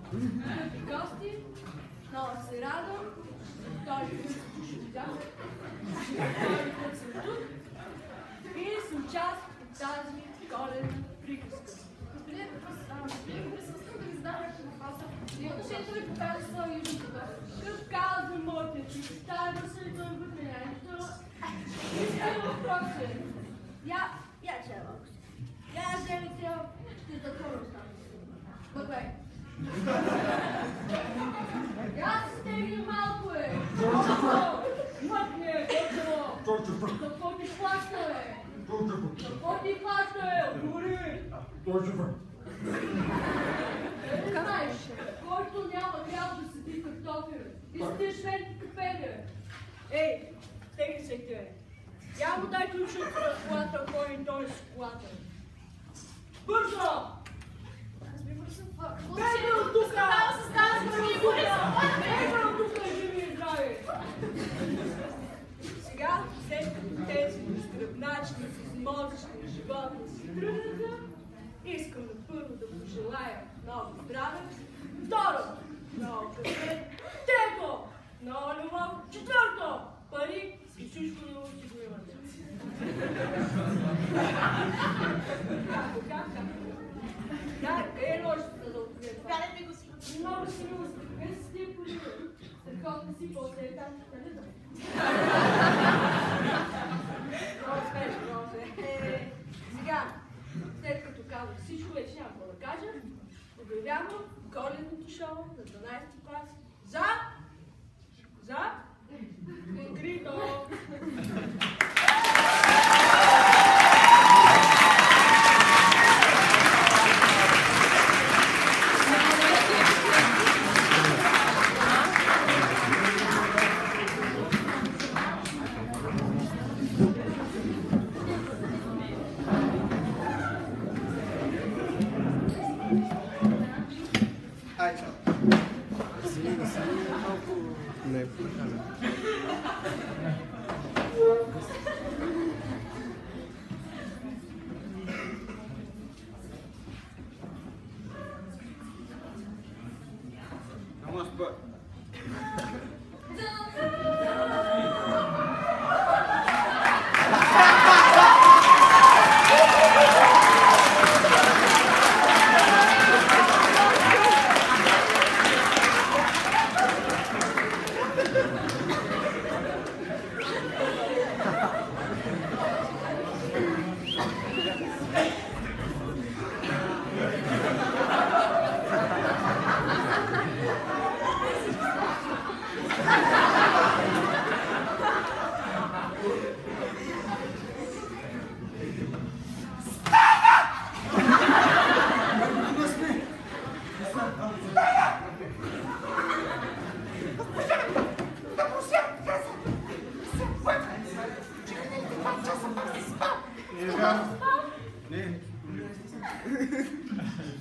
Скъпи гости, много се радвам. Втори път ще видях. Втори път съм тук. И съм част от тази коледна приказка. Преди присъствам да ви задам някакъв въпрос. Отношението ви покажа своя южен въпрос. Какъв казва моите ти? Става да се дълбът на янето. Искам въпрос е. Я че малко си. Я вземе цяло. Ще затворя остана. Добре. Я се стегна малко е. Мъкни е, точно. Какво ти плаща е? Какво ти плаща е? Отговори. Не знаеш, който няма трябва да седи картофи. И сте шведки кафене. Ей, стегни се те. Я му дай ключа от колата, кой е той с колата. Бързо! Аз ми бързам това. Бейбе от тук! Бейбе от тук е живи и здрави! Сега, след като тези скръбначни, измозъчни животни си тръгнаха, искам да първо да пожелая много здраве, второ, много късмет, трето, много любов, четвърто, пари и всичко да осигурявате. Как? Да, къде е ложата да отведе това? Гарете ми го си. Много си милости, къде си ти полива? Страхотна си, после е там, къде да? Много смешно. Сега, след като казах всичко, вече няма какво да кажа, обявявам коледното шоу за 12-ти клас за Гридо!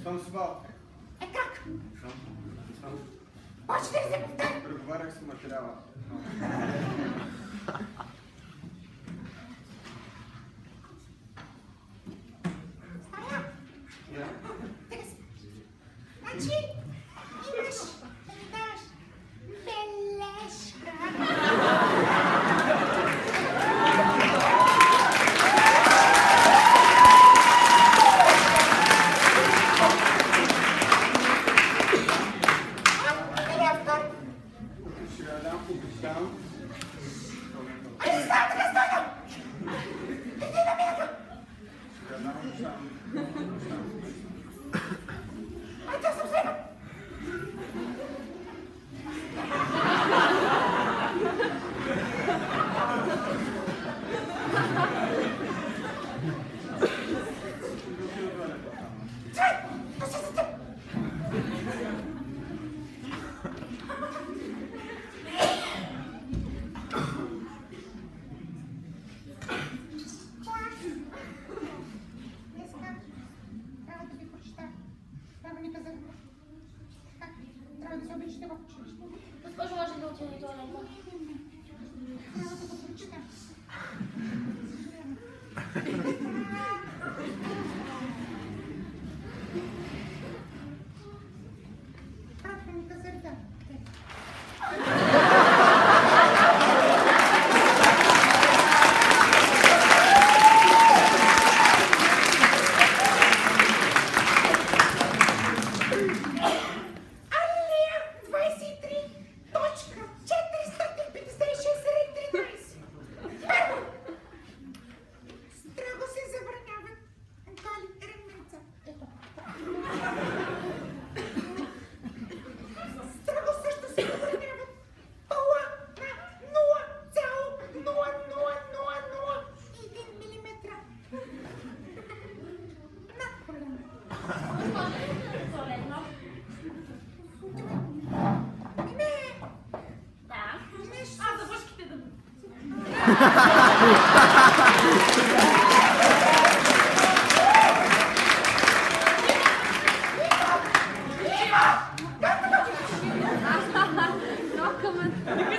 Съм спал. Как? Съм. Може да се повтори? Преговарях с материала. Стая? Значи, имаш да ми даваш бележка. Госпожо, може да отида на туалета? Трябва да го прочета.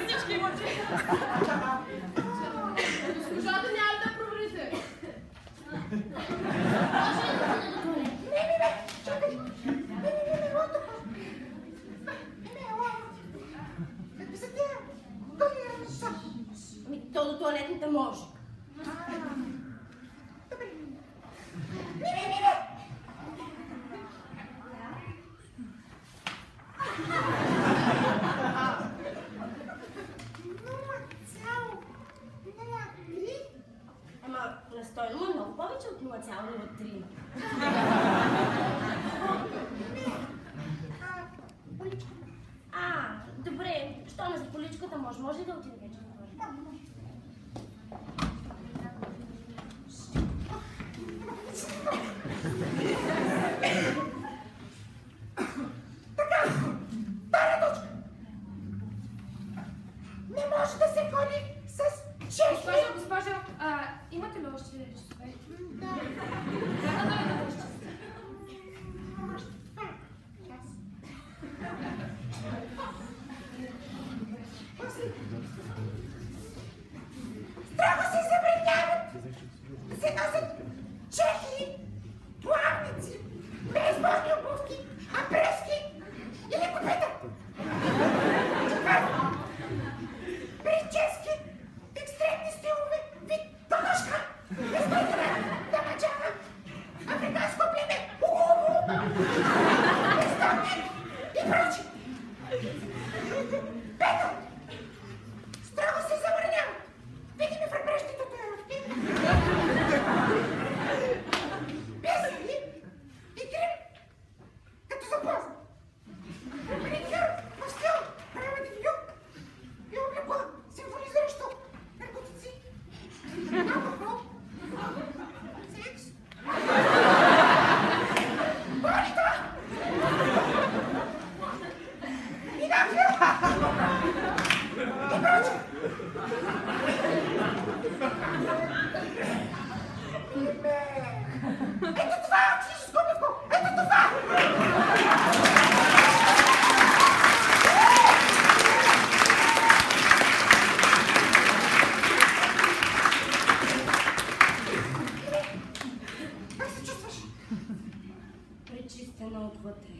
Всички имате. Госпожата няма да проверите. Може ли да ходя до туалет? Не, чакай. Не, тук. Не, ела. Какви са тия? Голи неща. Ами, то до туалетната може. Добре. Не. Ама, настойно е много повече от 0,03. Поличка. Добре, що не за поличката може ли да отиде вече на туалет? Така, втора точка. Не може да се ходи с чехли. Госпожа, имате ли още часове? Да. Да дойдете още часове. Още 2 часа. После. Строго се забраняват да се носят чехли, плавници, бейсболни обувки, апрески или копета. Четвърто. Прически, екстремни стилове, вид доношка, безпредна, дамаджана, африканско племе, бездомник и прочи. Пето. Строго се забранява видими върбрещи татуировки, песни и грим, като запозна. Маникюр в стил Рамадивю и облекло, символизиращо наркотици, алкохол, секс, болита и нафил и прочее. Ето това е училищко облекло! Ето това! Как се чувстваш? Пречистена отвътре.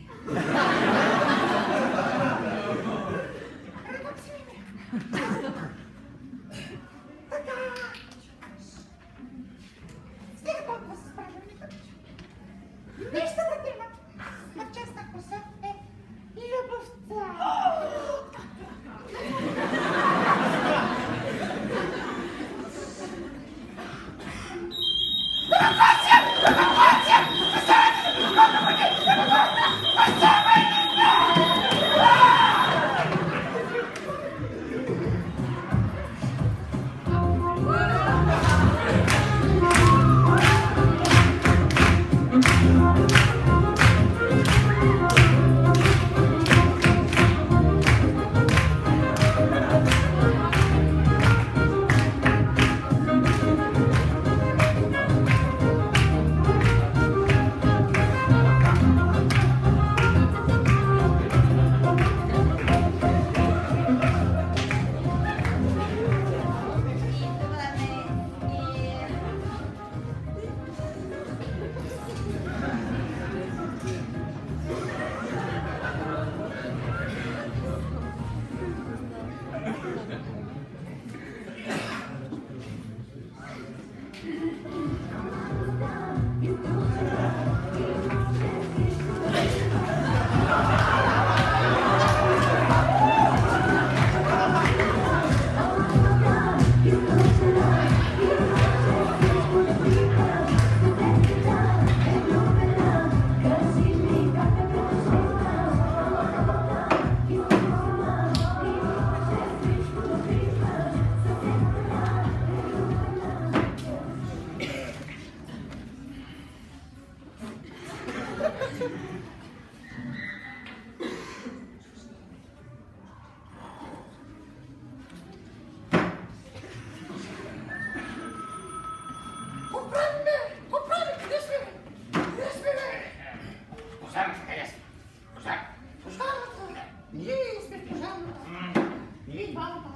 двамата.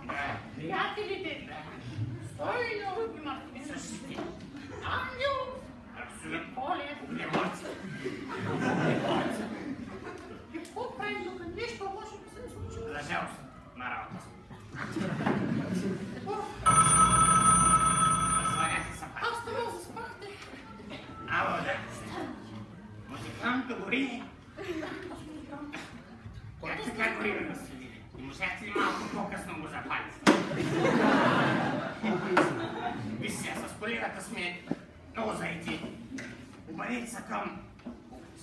Приятелите. Стойно имахме същите. Ангел. Поле. Леморци. И какво правим тук? Нещо лошо не се случило. За жалост на работа. Звъняте са пак. Аз това заспахте. Ало, да. Музиканто гори. Как така гори, бе, господине? Не можахте ли малко по-късно го запалите? Виж сега, с колегата сме много заети. Обадете се към...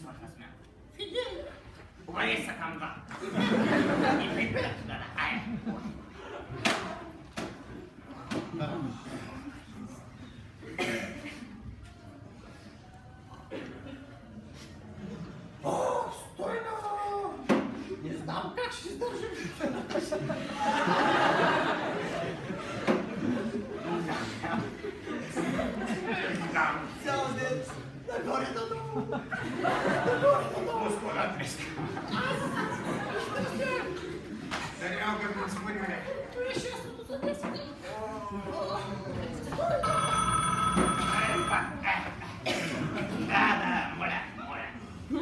Свърхна смяна. Фидел! Обадете се към два. И припират туда, да. Айде. О, Стойно! Не знам как ще издържим. Цял ден нагоре надолу. Господа треска. Да няма как да спорим, не. Това е шестото за 10 дни. Айде, пак. Да, моля. Добре, да.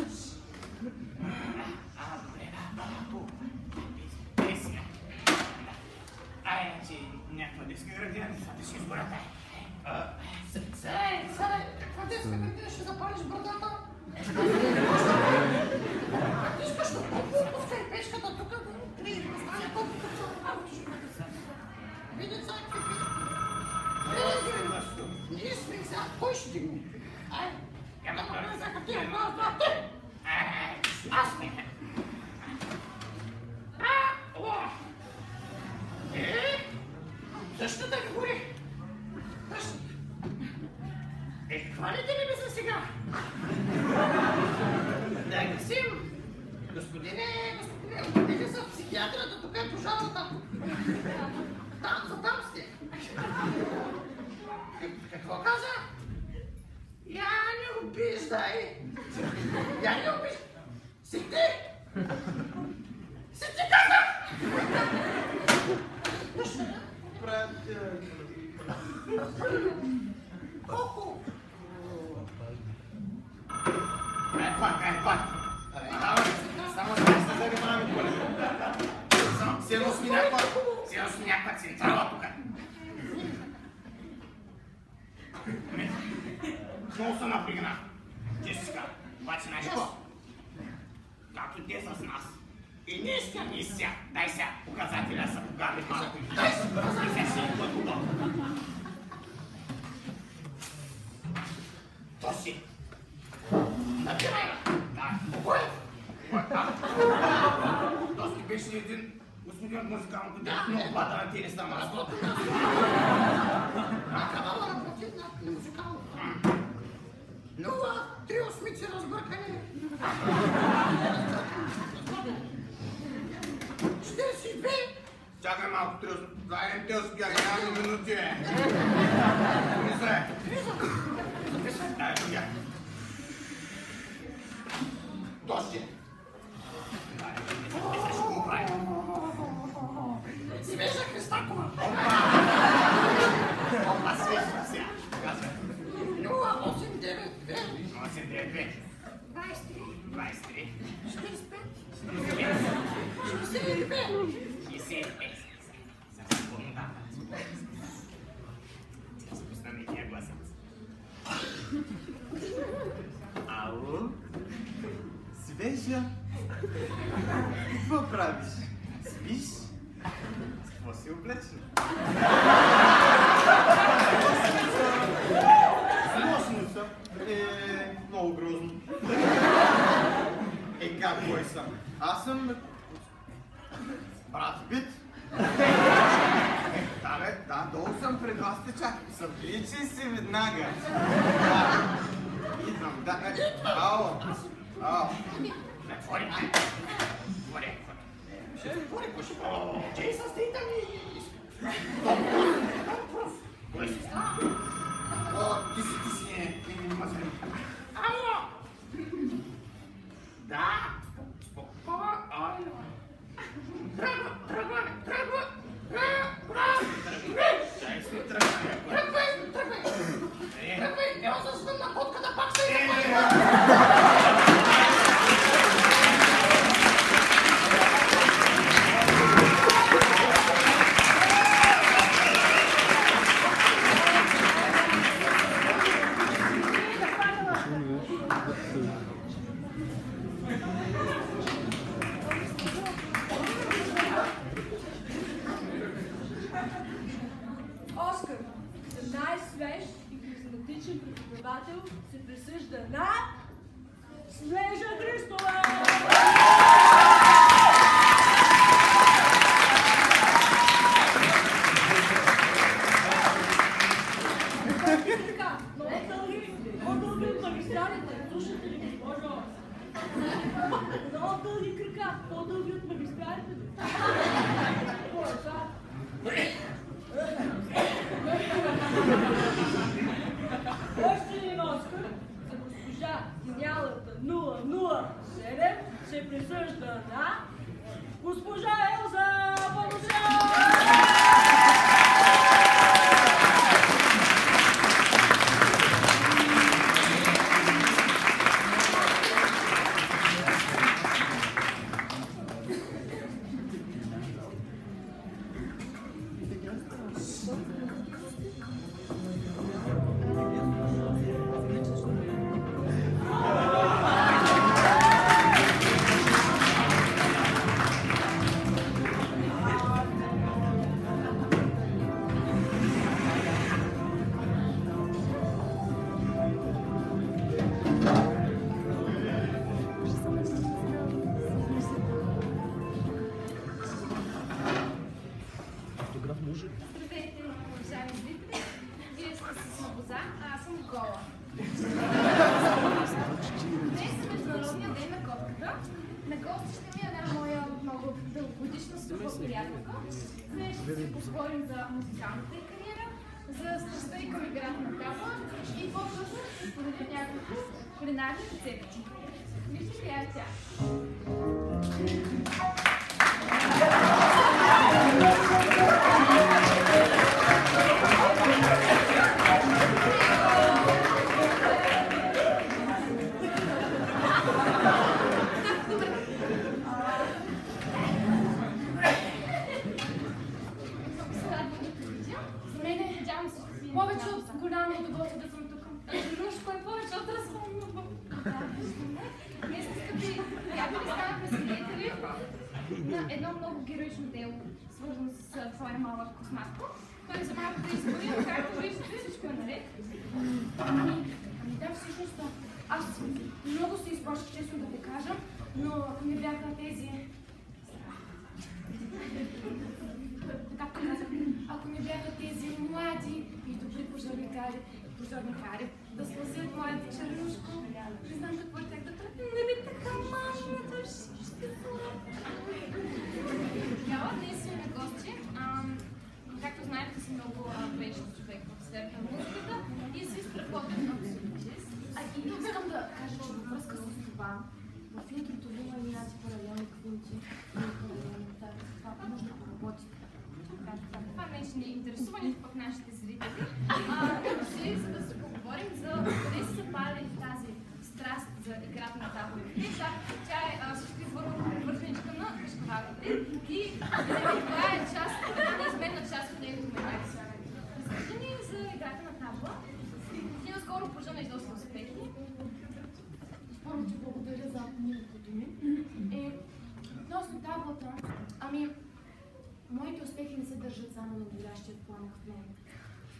Е, сега. Айде, че някаква детска градина, да ще изборят. Сега, каква детска градина ще запалиш брадата? Искаш да пускай печката тук, да не стане толкова като се направиш. Види сега какви ние сме сега, кой ще дигне? Айде, да сега ти аз не. Същата ви гори. Хвалите ли ми се сега? Да гасим. Господине, обадете се в психиатрията, тук е пожалата. Там, за там сте. Какво каза? Я не обиждай. Я не обиждай. Си ти! Си ти каза! Колко? Айде пак. Само да не се занимаваме, колега. Сено сме някаква централа тук. Много се напрегна. Честичка, обаче знаеш какво? Както те с нас. И днеска мисия. Дай сега показателя са погади малко. Дай си показателя си и бъдува. Тоси. Набирай! Да. Кой? Тоси беше един господин от музикалното дело, много пада на тенис на масло. Канала работи на музикално. 0-3 осмици разбъркани. 42. Чакай малко, заедем те успях, нямаме минути, бе. Записай. Дай, тук. Тоси. Свежа Христакова. Опа, свежа сега. Казвай. 0-8-9-2. 8-9-2. 23. 23. 45. 62. 65. Сега се помня дата. Сега се пусна некия гласец. Ало? Свежа? Какво правиш? Спиш? С какво си облечен? Сносница. Много грозно. Как кой съм? Аз съм... Брат Пит. Да, бе, да, долу съм пред вас те чакам. Събличи си веднага. Идвам, да, ало. Отвори, Отвори. ще отвори, кой ще прави? Джейсън Стейтън и... Том Круз. Кой си става? Ти си, мазен. Ало! Да! Спокойно! Драгоне! стена Снежа Христова! Много дълги магистралите, слушате ли, госпожо? Много дълги крака, по-дълги от магистралите. Какво е това? Още един Оскар за госпожа гениалната 007 се присъжда на госпожа Елза Павлова! Здравейте, уважаеми зрители! Вие сте с Мабоза, а аз съм Гола. Днес е Международния ден на котката. На гости ще ми една моя много дългогодишна суха приятелка. Днес ще си поговорим за музикалната й кариера, за страстта й към играта на табла и по-късно ще споделя няколко кулинарни рецепти. Вижте коя е тя. Повече от голямо удоволствие да съм тук. Рушко е повече от разумно. Днес, скъпи приятели, станахме свидетели на едно много героично дело, свързано с твоя малък косматко. Той за малко да изборим, както виждате, всичко е наред. Да, всъщност, аз много се изплаших, честно да ви кажа, но ако ми бяха тези... Както казах, ако ми бяха тези млади и добри пожарникари, да спасят моята чернушко, не знам какво е так да тръпи. Не би така, мамата, ще Тогава днес сме на гости. Както знаете, си много вещ човек в сферата на музиката и си страхотен музикалист. И искам да кажа, че във връзка с това, в интрото има и някакви паралелни квинти, това може да поработи. Това нещо ни интересува, нито пък нашите зрители. Дошли, за да се поговорим за къде се запали тази страст за играта на таборите. Тя е също върхничка на кашкавалите и това е част, една неизменна част от нейното мене. Разкажи ни за играта на табла. Ти наскоро поженеш доста успехи. Първо, че благодаря за милото думи. Относно таблата, моите успехи не се държат само на горящия пламък в мен.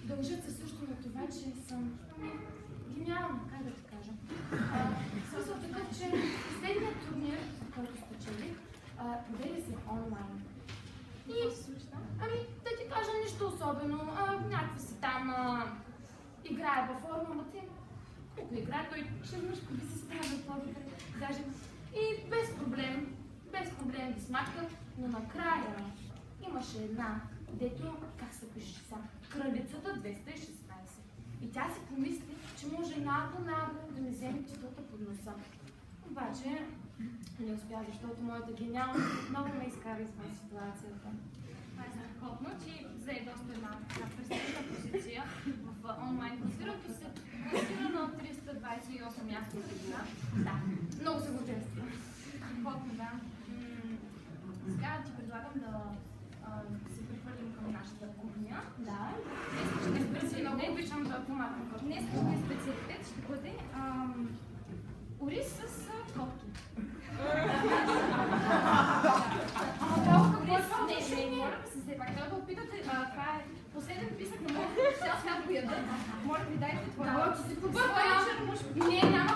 Дължат се също на това, че съм гениална, как да ти кажа. Смисъл такъв, че последният турнир, който спечелих, проведе се онлайн. И, да ти кажа нищо особено, някакви си там играе във форма, но те колко играе, той чернушко би се справил по-добре. Даже и без проблем ги смачках, но накрая имаше една, дето, как се пише сам, кралицата 216. И тя си помисли, че може нагло да ми вземе титлата под носа. Обаче не успя, защото моята гениалност много ме изкара извън ситуацията. Това е страхотно, че взе доста една престижна позиция в онлайн класирането се класира на 328 място. Да, много се гордества. Страхотно, да. Сега ти предлагам да се прехвърлим към нашата кухня. Да. Много обичам да помагам. Днес специалитет ще бъде ориз с копто. Трябва да опитате, това е последен писък на моят цял свят го яда. Моля ви, дайте това. Не, няма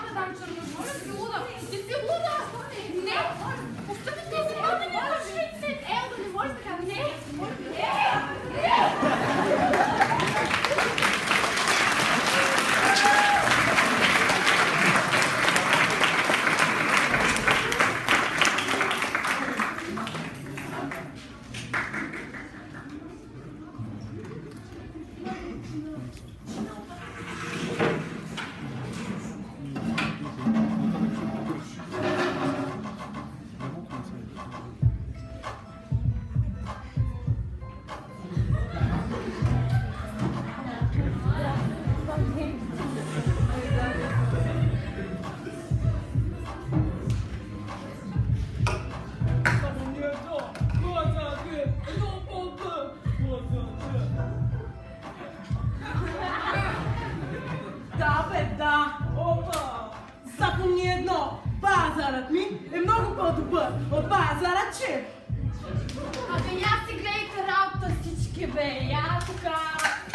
бе, я тука,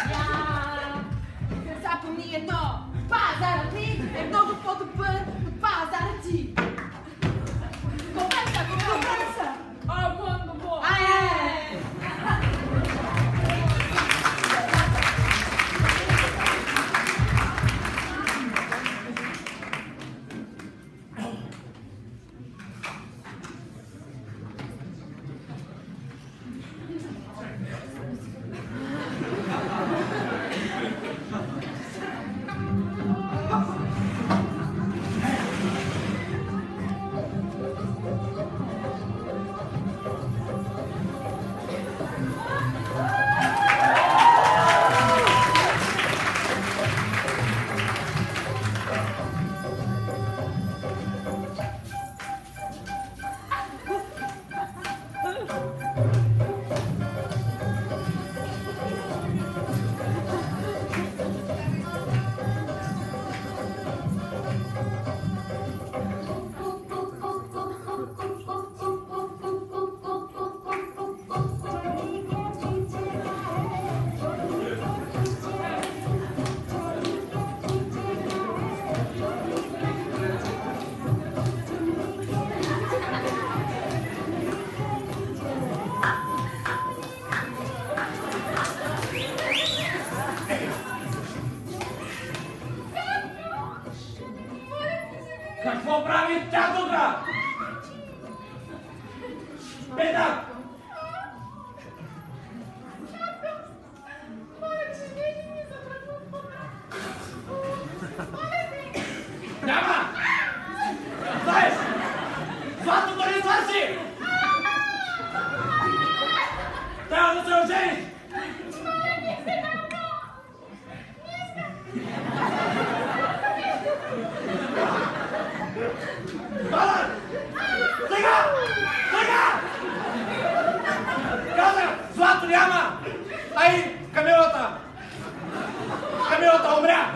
я. Запомни едно, пазарът ми е много по-добър от пазарът ти. Конкуренция! Какво прави тя тука? Беда! Няма! Знаеш! Златото не свърши! Трябва да се ожениш! Балър! Сега! Сега! Казах, злато няма! Ай, Камилата! Камилата умря!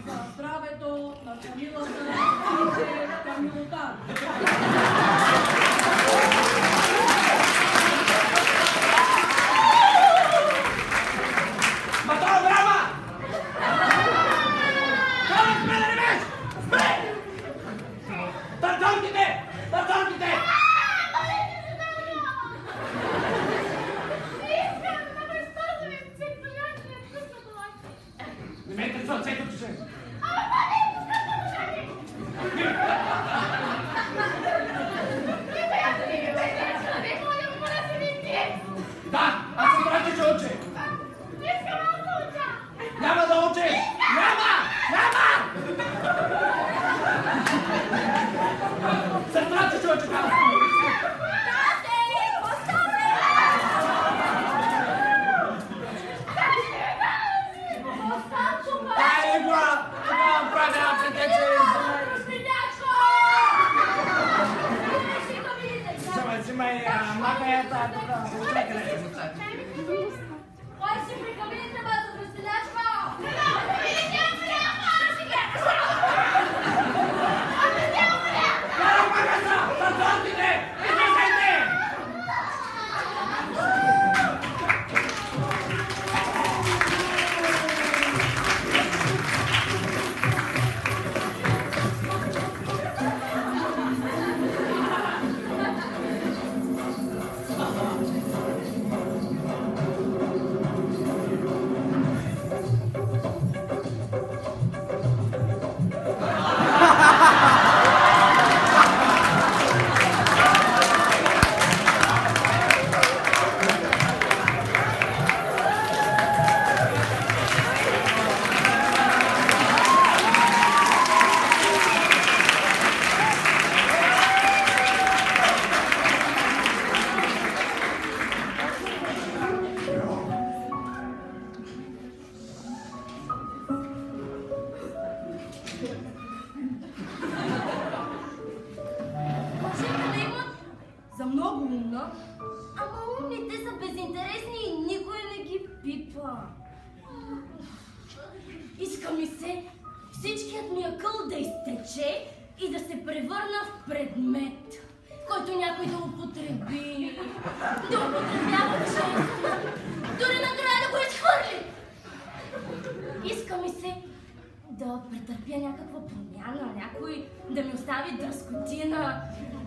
За здравето на Камилата и Камилата. Матора, брама! Казах, спре да не беш! Спре! Тартонките! Тартонките! Не ме интересува цветното че. Да, аз съм братче, че учи. Няма да учиш! Няма! Няма! Сестра, че ще учи там! Ай, Игла! Това прави апликация! Взимай магаята тук. Кой си при кабините, бе, за кръстелячка? Карам магаза! Тартонките! Излизайте! За много умна. Ама умните са безинтересни и никой не ги пипа. Иска ми се всичкият ми акъл да изтече и да се превърна в предмет, който някой да употреби, да употребява често, дори накрая да го изхвърли. Иска ми се да претърпя някаква промяна, някой да ми остави дръскотина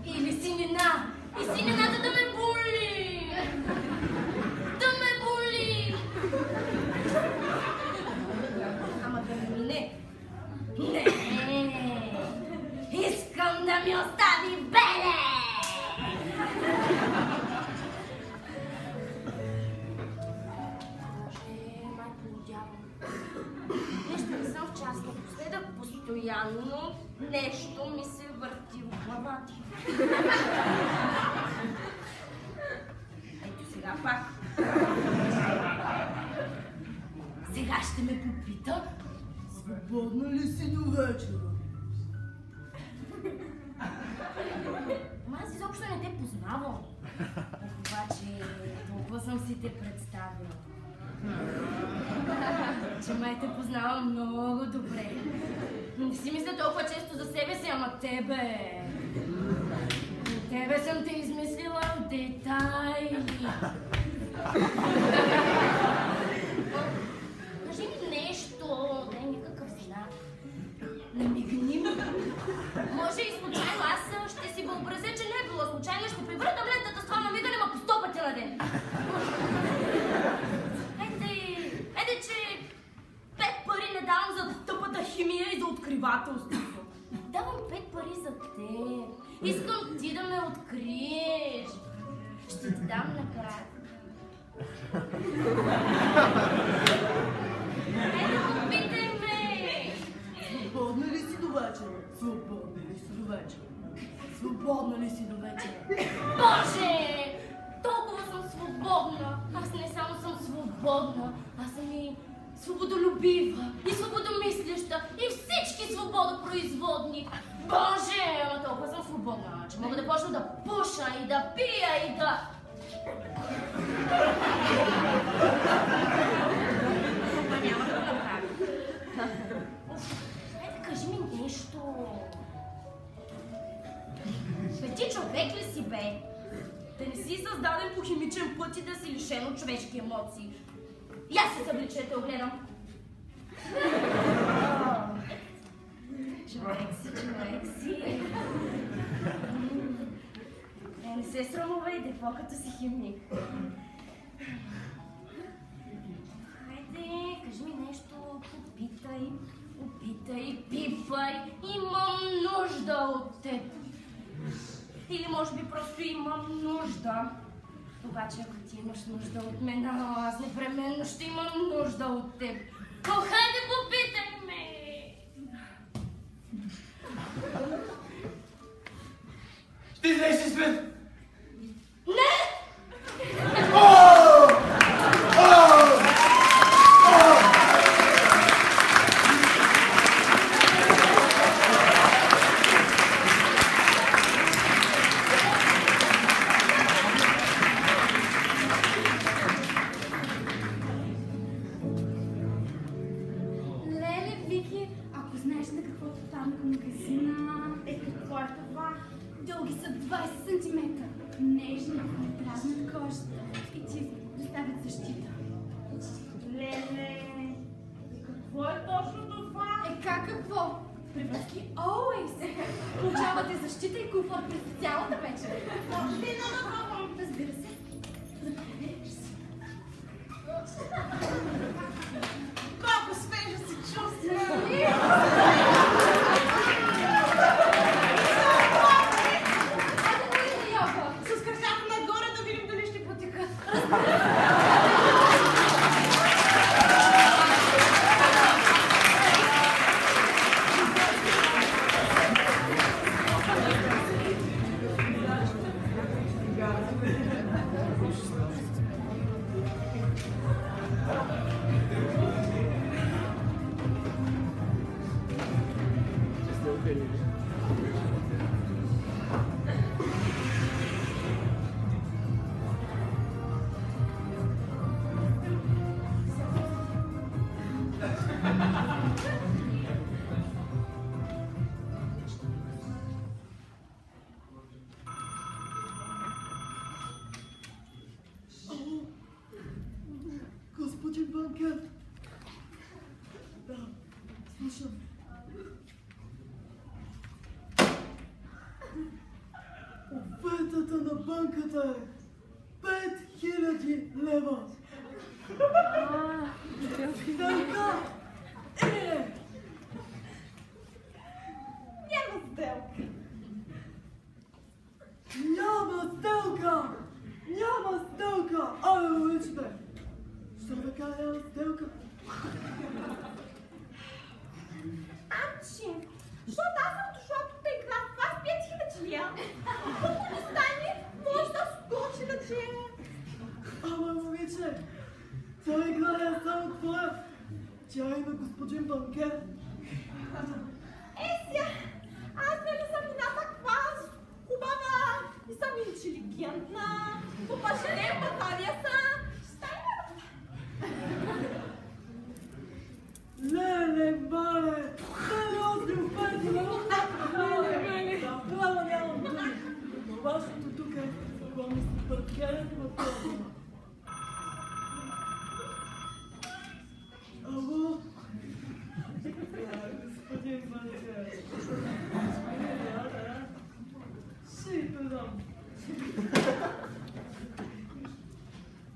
или синина. И синината да ме боли! Да ме боли! Ама да ми мине. Не! Искам да ми остави беле! Май полудявам. Нещо не съм в час напоследък, постоянно нещо ми се върти в главата. Ето сега пак. Сега ще ме попита, свободна ли си до вечера? Аз изобщо не те познавам. Обаче толкова съм си те представила, че май те познавам много добре. Не си мисля толкова често за себе си, ама тебе. Тебе съм те измислила в детайли. Кажи ми нещо, дай някакъв знак. Намигни ми. Може и случайно, аз ще си въобразя, че не е било случайно, ще превърна лентата с това намигане, ма по 100 пъти на ден. Айде, че 5 пари не давам за тъпата химия и за откривателството. Давам 5 пари за теб. Искам ти да ме откриеш. Ще ти дам накрая. Айде, попитай ме. Свободна ли си до вечера? Свободна ли си до вечера? Свободна ли си до вечера? Боже! Толкова съм свободна. Аз не само съм свободна, аз съм и свободолюбива, и свободомислеща, и всички свободопроизводни. Боже! Ама толкова съм свободна, че мога да почна да пуша и да пия и да... Това няма да го направя. Хайде, кажи ми нещо. Бе, ти човек ли си, бе? Да не си създаден по химичен път и да си лишен от човешки емоции. И аз се съблича да те огледам. Човек си. Не се срамувайте, по-като си химник. Хайде, кажи ми нещо, опитай, пипай. Имам нужда от теб. Или може би просто имам нужда. Обаче ако ти имаш нужда от мен, аз непременно ще имам нужда от теб. О, хайде попитай ме! Ще излезеш ли свет? Не! Леле, Вики, ако знаеш на каквото там към магазина... Какво е това? Дълги са 20 см. Нежни, не дразнат кожата и ти доставят защита. Леле, какво е точно това? Как какво? Превръзки always! Получавате защита и комфорт през цялата вечер. Може ли да направам? Разбира се. Заповядайте си. Колко свежа се чувствам! С краката нагоре да видим дали ще потекат. обичам. Офертата на банката е 5000 лева. Сделка или не? Няма сделка. Няма сделка! Няма сделка! Абе, момичета! Що да кажа няма сделка? Амчи, защото аз съм дошла тук да играм с вас 5000 лева. Ако не стане, може да скочи да че... Ама, момиче, тя игра е само твоя. Тя е на господин банкер. Сега, аз нали съм една таква хубава и съм интелигентна, попашене баталия съм. Стане Леле, мале! Сериозни оферти, леле! Направо нямам думи. Но вашето тук е помни с банкерът на този. Ало? Господин банкер. Ще ви предам.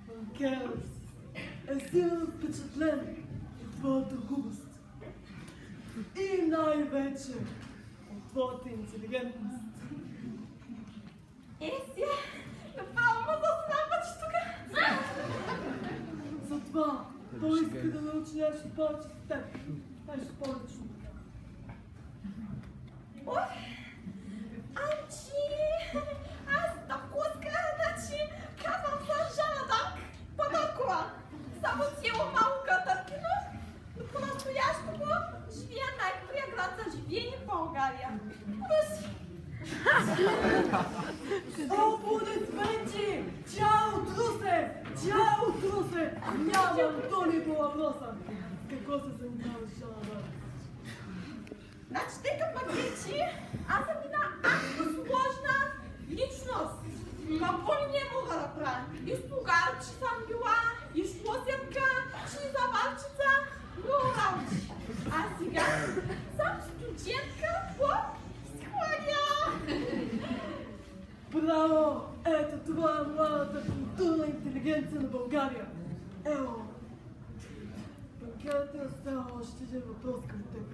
Банкерът е силно впечатлен от твоята хубост. И най-вече от твоята интелигентност. сега, направо ме заснаваш тук. Затова той иска да научи нещо повече с теб. Нещо по-лично. Ой, Амчи, аз такуска, значи, казвам съм Жана Дарк, Панакова. Само цяло малко катъркино, но по-настоящото живея най-добрия град за живеене в България. Руси. Аплодисменти! Чао, Трусе! Чао, Трусе! Нямам думи по въпроса. Какво се занимаваш, Жана Дарк? Значи, тъй като пътечи, аз съм една сложна личност. Какво ли не мога да правя? И слугарче съм била, и шлосенка, и заварчица, много работи. А сега съм студентка по психология. Браво! Ето това е младата културна интелигенция на България. Ево! Банкерът е оставил още един въпрос към теб.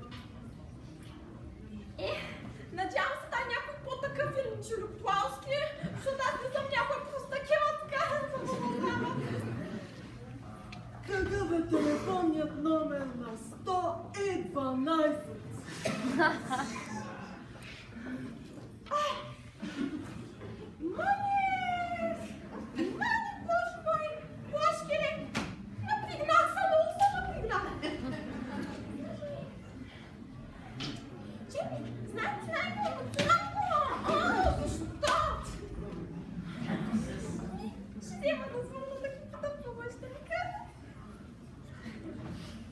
Надявам се да е някой по-такъв интелектуалски, защото аз не съм някой простакива така, за да го Какъв е телефонният номер на 112? Мани, боже мой, плашкине! Напригнах се, много се напригнах. Знай, защо? Ще взема да звънна да ги потъпвам, ще ми кажа.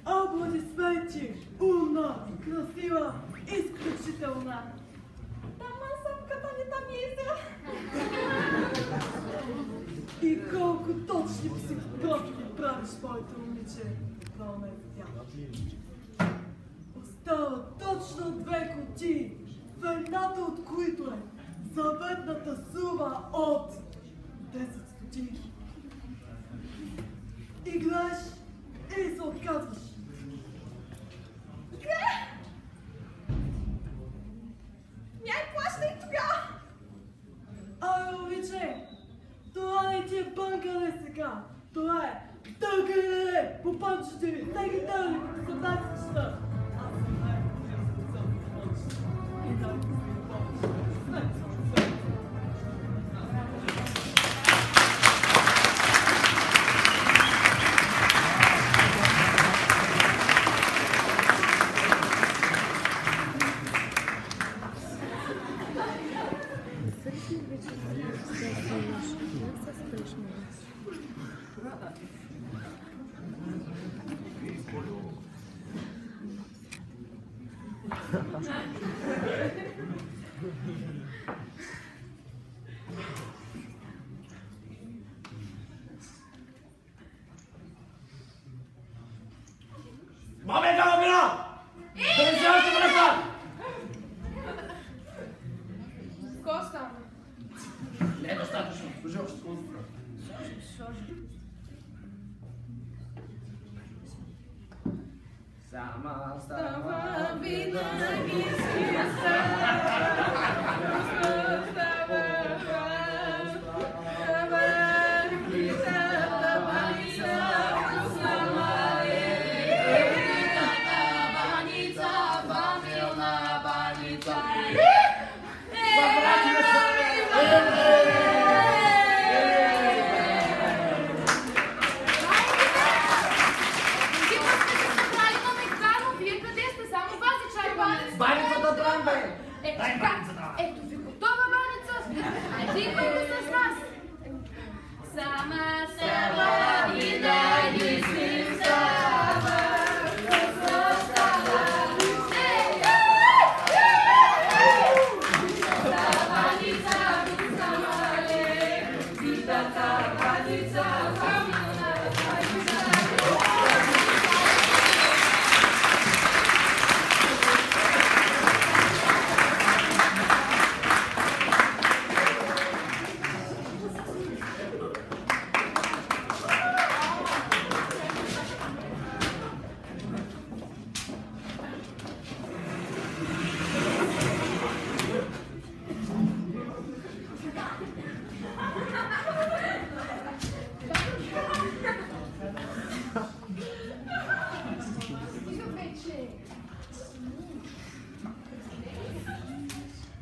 Аплодисменти! Умна, красива, изключителна! Тама съпката ми там еза. И колко точни психотропки правиш, моето момиче. Това ме тя. Остават точно 2 кутии, в едната от които е заветната сума от 10 стотинки. Играеш или се отказваш? Мяй плащай тогава. Абе, момиче, това не ти е банка сега. Това е тъгане по панчите ви. Всеки ден, като са тази чета. Аз съм най-добрия специален панч. И най-добрия панч. Бабе, гала, Сама става винаги си баницата там, бе! Дай баницата! Ето ви готова баница! Айде, идвайте с нас! Сама става винаги си става.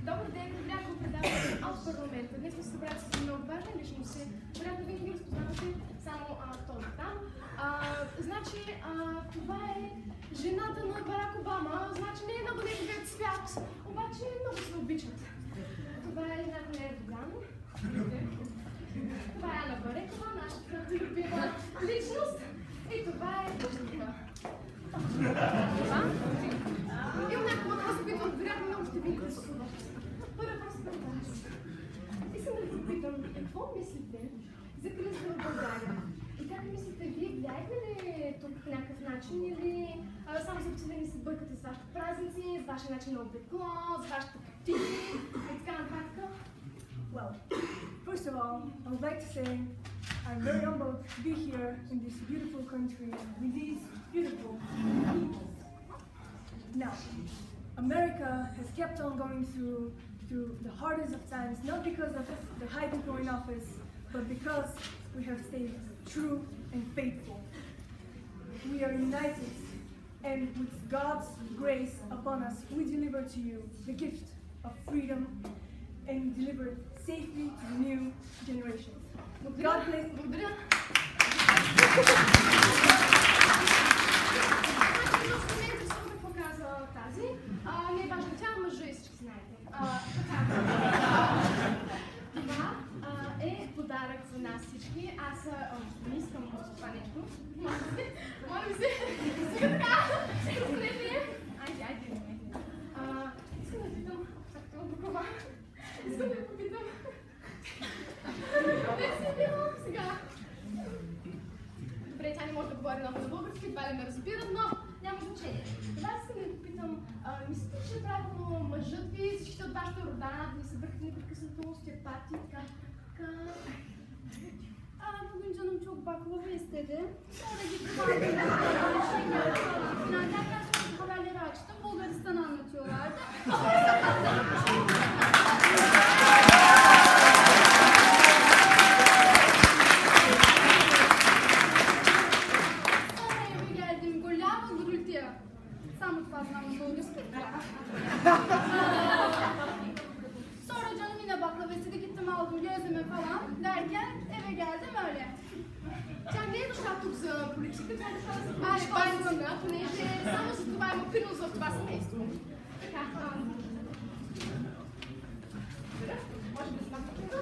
Добър ден, пряко предаване от парламента. Днес сме се събрали с много важни личности. Вероятно вие не ги разпознавате, само този там. Значи, това е жената на Барак Обама. Значи не е много неговият свят, обаче много се обичат. Това е жената на Ердоган. Това е Ана Барекова, нашата любима личност. И това е Пъщата. Имам някакъв въпрос, които вероятно много ще ви интересуват. Първо въпрос към вас. Искам да ви попитам, какво мислите за кризата в България? И как мислите, вие влияете ли тук по някакъв начин или само за да ни се бъркате с вашите празници, с вашия начин на облекло, с вашите птици и така нататък? Well, first of all, I would like to say I'm very humbled to be here in this beautiful country with these beautiful people. Now, America has kept on going through the hardest of times, not because of the high people in office, but because we have stayed true and faithful. We are united, and with God's grace upon us, we deliver to you the gift of freedom and deliver it safely to the new generations. God bless. Благодаря. Какво каза тази? Не е важно, тя мъжа и всички знаете. Това е подарък за нас всички. Аз не искам това нещо. Моля ви се. Така. Айде. Искам да питам. Искам да попитам. Не си била сега. Добре, тя не може да говори много на български, това ли ме разбират, но няма значение. Това искам да ви попитам, мислите, че е правилно мъжът ви, всичките от вашата родана, да ви се бъркат непрекъснато остеопати и така? Bugün canım çok baklava istedi. Sonra gittim Finalden sonra haberleri açtım. Bulgaristan'ı anlatıyorlardı. Sonra eve geldim. Голяма грультия. Само това знам на български. Sonra canım yine baklava istedi. Gittim aldım gözüme falan derken eve geldim öyle. Тя не е дошла тук за политика, тя е дошла за баницата, понеже само за това има принос в това семейство. Така, може да знам тук.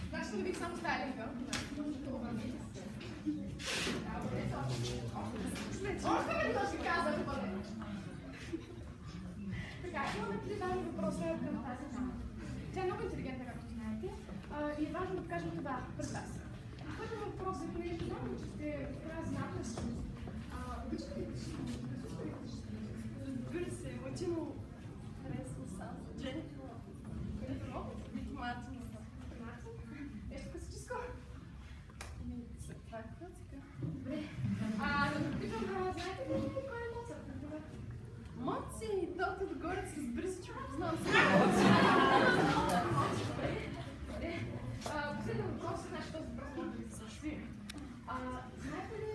Значи да бих само стайлинга. Още веднъж ще казвам, поне. Така, имаме 3 важни въпроса към тази дама. Тя е много интелигентна, както знаете, и е важно да покажем това пред вас. Първият въпрос е, понеже знам, че сте добра знателственост. Знаете ли,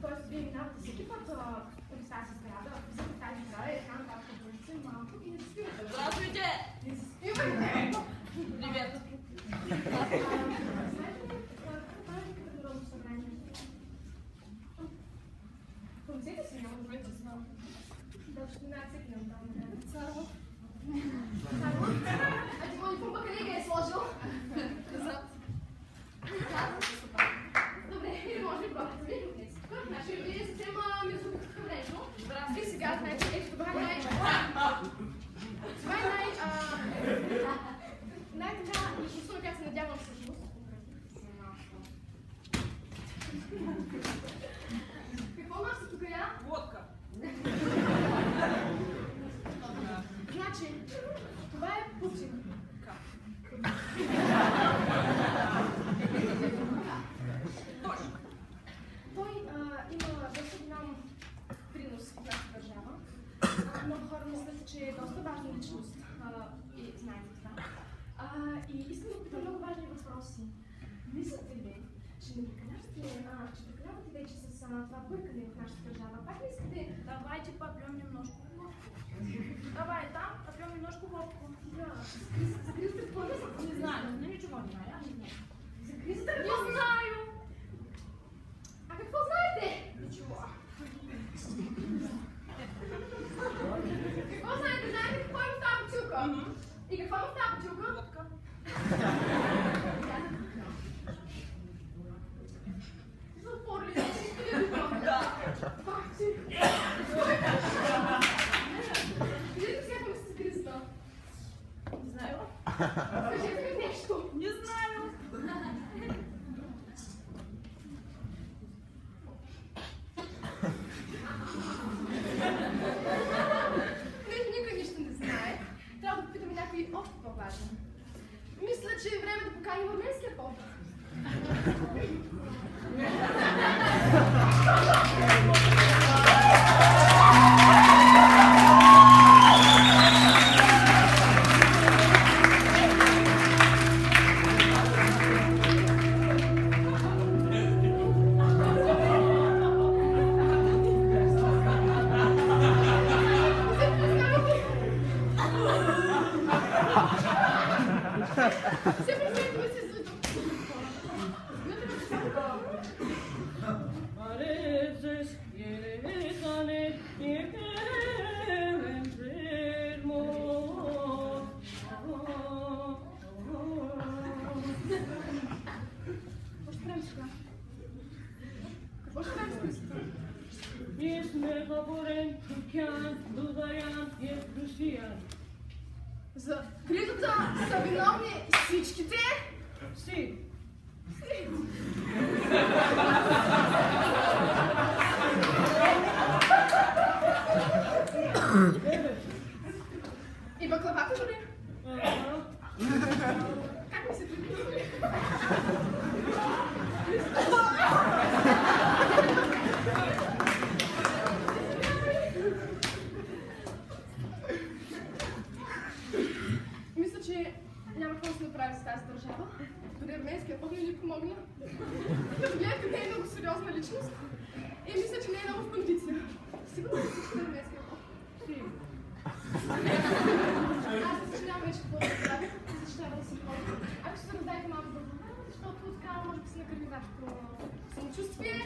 т.е. вие минавате всеки път през тази сграда, през тази сграда и там както бързо малко и не спивате. Здравейте! Не спивайте! Привет! Знаете ли, какво прави като Народно събрание? Помислете си, няма да вече знам. Да, ще не цикнем там. Царов. Царов? А ти го никога къде ги е сложил? Зад. Добре, или може би главата ми днес. Значи, вие съвсем мезопредно. Вие сега знаете, ето това е най-така изкуствено, как се надявам всъщност. Какво носи тук я? Водка. Значи, това е Путин. Той има доста голям принос в нашата държава. Много хора мислят, че е доста важна личност. И знаете това. И искам да питам много важни въпроси. Мислите ли, че не прекалявате вече с това бъркане в нашата държава? Пак не искате? Давайте попьем немножко. Давай там, попьем немножко водку. Да. За кризата какво не знам? Не знаю, но ничего не знаю. Аз не знаю. За кризата какво знаю? А какво знаете? Ничего. Какво знаете? Знаете какво има в тази бутилка? И какво има в тази бутилка? Водка. Затворили ли сте ли това? Да. Пак си. Видите сега какво сте с кризата? Не знаю. Кажете ми нещо. Не знаю. Никой нищо не знае. Трябва да попитаме някой още по-важен. Мисля, че е време да поканим арменския пол. За кризата са виновни всичките? Си. И баклавата дори? Как ми се прибира? Мисля, че няма какво да се направи с тази държава. Дори арменския път не ни помогна. Като гледате, не е много сериозна личност. И мисля, че не е много в кондиция. Сигурно ли всички арменския път? Аз не съжалявам вече какво да правя. Защитава да си ходя. Ако ще се раздайте малко за това, защото така може да се накърви вашето самочувствие.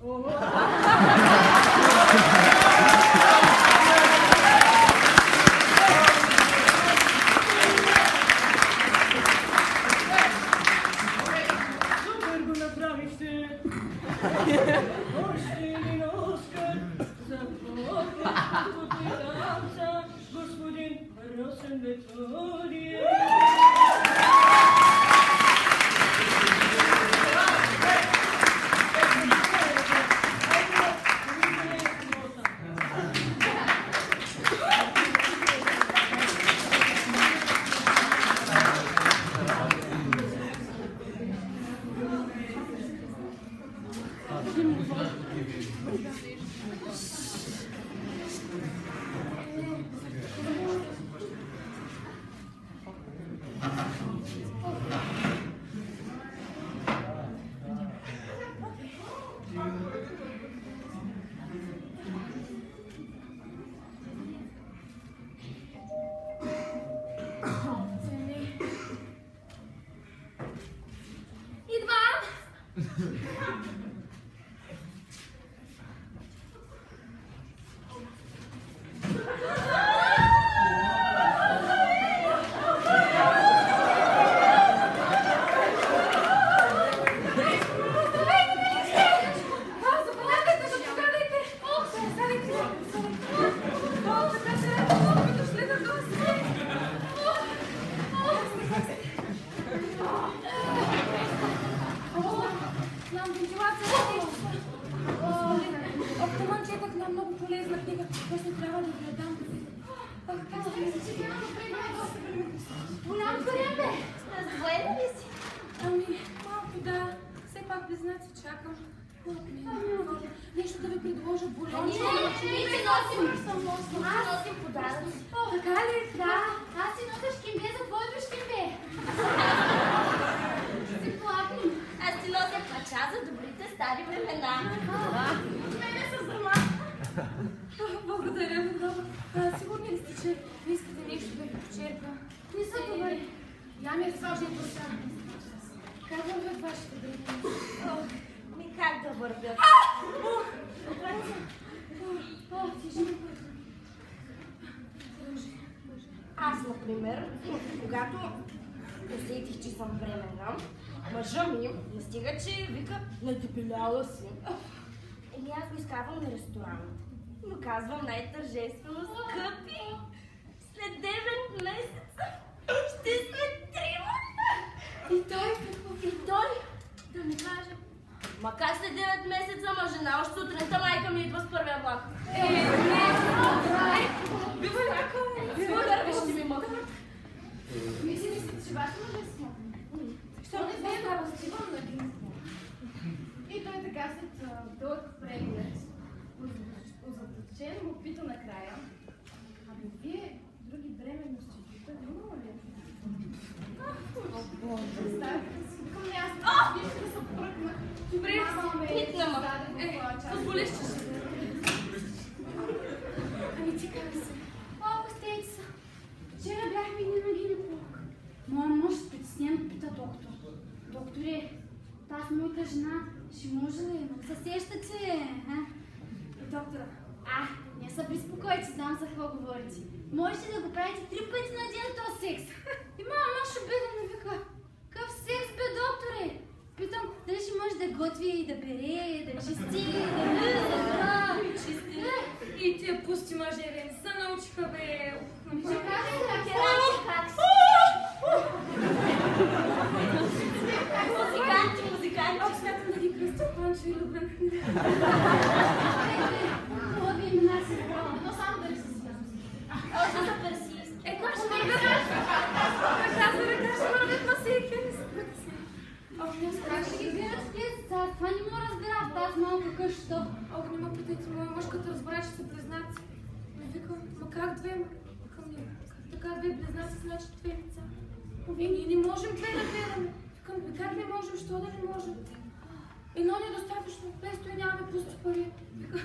Супер го направихте! Още един Оскар за по-хубавото танца, господин Росен Методиев! Нещо да ви предложа болезнено. Ние си носим подаръци. Така ли? Да, аз си нося шкембе за твоето шкембе. Си плакни. Аз си нося плача за добрите стари времена. Мене са зама. Благодаря ви много. Сигурни ли сте, че ви искате нещо да ви почерпя? Не са добре. Я ми разкажи душа. Как вървят вашите дрехи? Как да вървят? Аз, например, когато усетих, че съм бременна, мъжа ми не стига, че вика, надебеляла си. Еми аз го изкарвам на ресторант. Но казвам най-тържествено, скъпи, след 9 месеца ще сме трима. И той какво? И той Да ми каже. Ма как след 9 месеца, ма жена, още сутринта майка ми идва с първия влак. Бива някакъв. Подарващи ми мъка. Мислили сте, че ваша мъже си? Що не знае да разчивам на ги? И той така след дълъг преглед, озадачен, му пита накрая: ами вие други бременности тук имало ли? Представете си, към място, вие ще се пръкнах. Добре, питна ма. Позволиш, че ще бъде. Ами ти как си? Малко стейца. Вчера бяхме и на гинеколог. Моя мъж притеснен пита доктор: докторе, тази моята жена ще може ли? Се сещате? Доктора: не се безпокойте, знам за какво говорите. Можете да го правите 3 пъти на ден този секс. И моя мъж обиден ми вика: какъв секс бе, докторе? Питам дали ще може да готви и да бере, да чисти, да Чисти. И тия пусти мъже не са научиха, бе. Ще кажа ли Как си? Музиканти. Аз смятам да ги кръстя Панчо и Любен. това ви имена си забрала, но само дали се знам. Още са персийски. Как ще вървят? Ръка за ръка ще вървят на всеки. Как ще ги гледат с тези деца? Това не му разбира в тази малка къща. Ох, не ме питайте, моя мъж като разбра, че са близнаци. Ме вика: ма как две? Към ние. Така две близнаци, значи 2 лица. Ние не можем 2 да гледаме. Викам: как не можем, що да не можем? Едно не е достатъчно, без той нямаме пусти пари. Вика: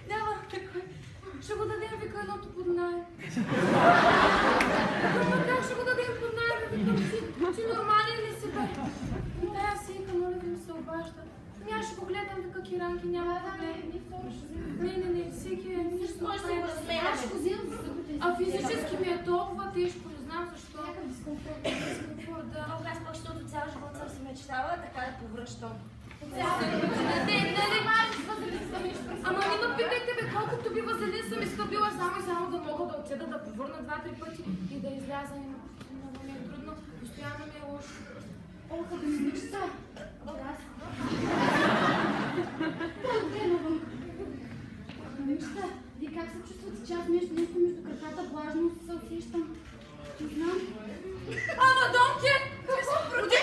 няма такова. Ще го дадем, вика, едното под наем. Ама как ще го дадем под наем? Викам: ти нормален ли си, бе? Да, аз си, моля да ми се обажда. Аз ще го гледам вика Киранки, няма проблем. Не, всеки е нищо. Може да го разменяме. Аз ще го взимам за събота. А физически ми е толкова тежко, не знам защо. Някакъв дискомфорт. Да. Аз пък, защото цял живот съм си мечтала така да повръщам. Нали можеш възелиста ми? Ама не ме питайте бе, колкото би възелин съм изхъбила само да мога да отида да повърна 2-3 пъти и да изляза. Много ми е трудно, постоянно ми е лошо. О, като ми мечта. По-добре навън. Мечта, вие как се чувствате, че аз нещо между краката влажно се усещам? Не знам. Ама Донке! Какво против?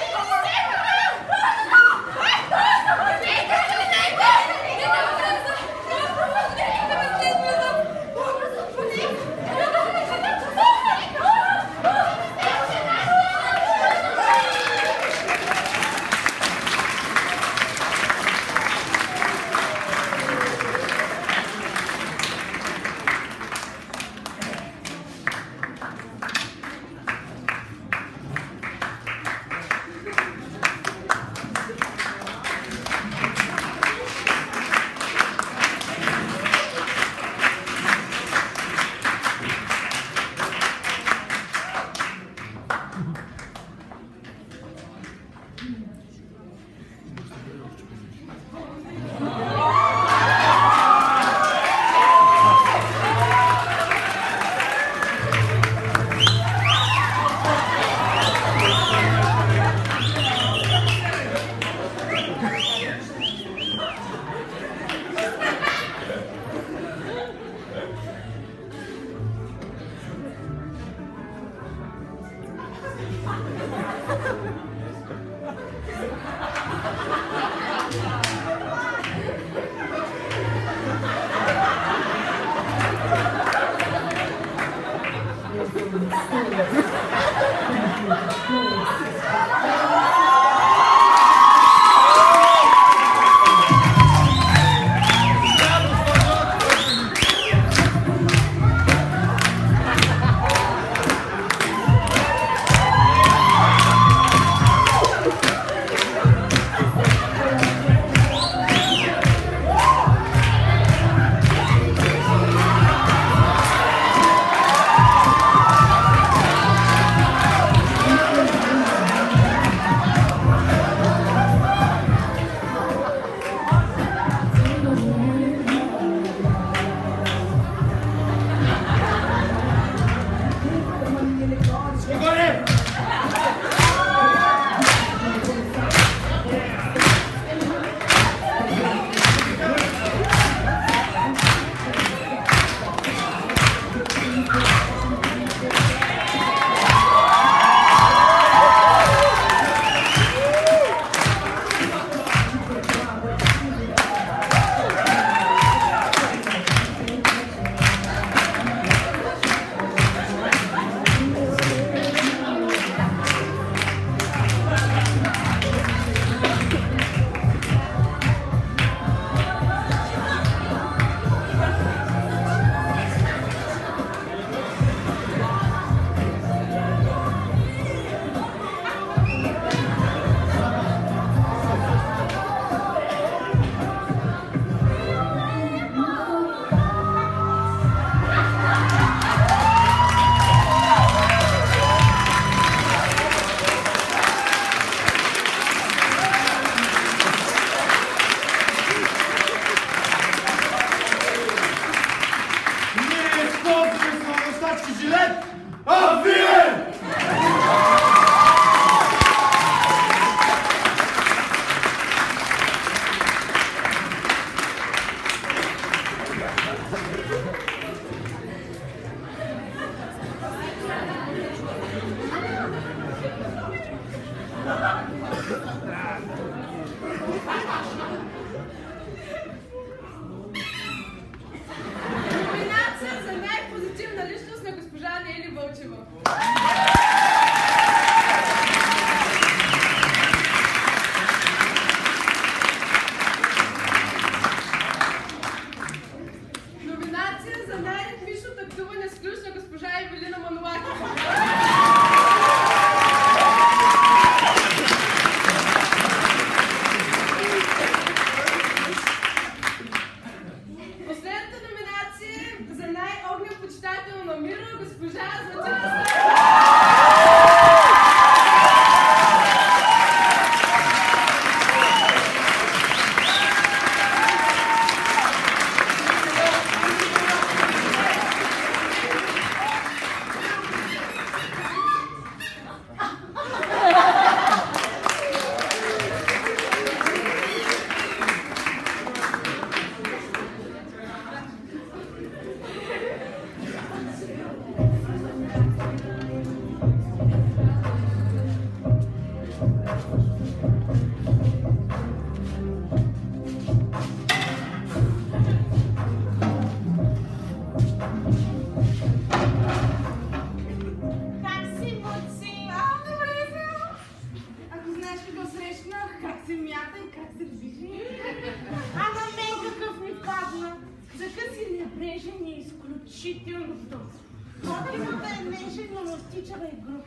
отивам до потоци. Мотивата е нежен, но мотичава и груб.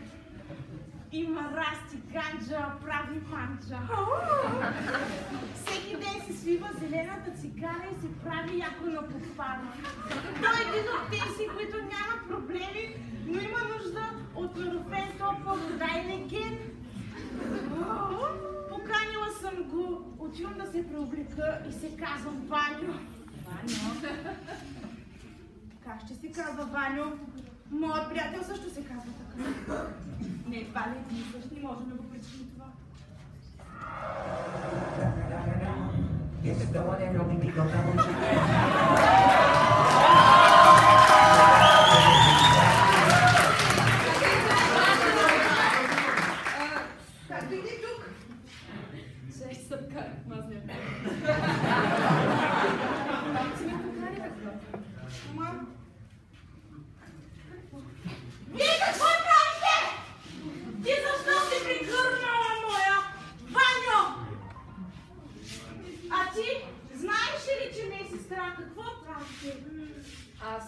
Има расти, ганджа, прави манджа. Всеки ден си свива зелената цигара и се прави яко на попана. Той е един от тези, които няма проблеми, но има нужда от норофен, топла вода и леген. Поканила съм го, отивам да се преоблека и се казвам Ваню. Ваню? Как ще се казва Ваню? Моят приятел също се казва така. Не, това не е също, не можем да го причиним това. Как дойде тук? Ще се вкарах, аз не. Си ме покани какво? Ама... Вие какво правите? Ти защо си прегърнала моя Ваню? А ти знаеш ли, че не е сестра? Какво правите? Аз,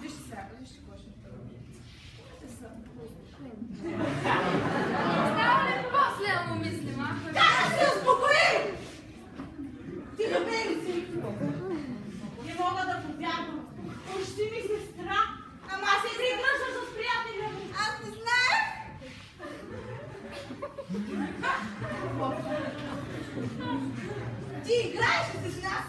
вижте сега, вижте какво ще правя. Ще съм по-успокоен. Става ли после, ама мислим, а? Как да се успокои? Ти намери си. Не мога да повярвам. Почти ми сестра, ама се прегръщаш с приятеля ми. Аз не знаех. Ти играеш ли с нас?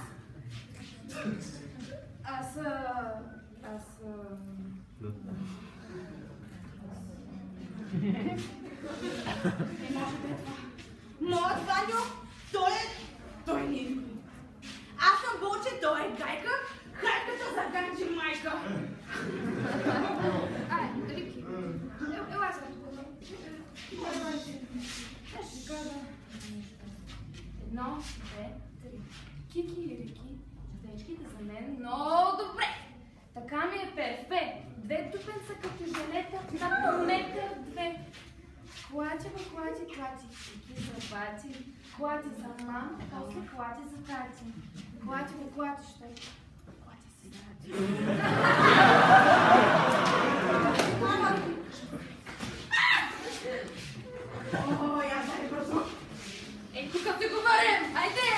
Не може да е това. Моят Ваню, той не е. Аз съм Булче, той е Гайка, Гайката за Ганджи майка. Ай, Рики, ела сега тук. Ще кажа. 1, 2, 3. Кики и Рики, човечките за мен много добре. Така ми е перфект. 2 тупенца като желета на метър 2. Клати, Рики за бати, клати за мам, после клати за тати. Клати, що е? Клати си тати. О, я дай бързо. Ей, тук те говорим! Айде!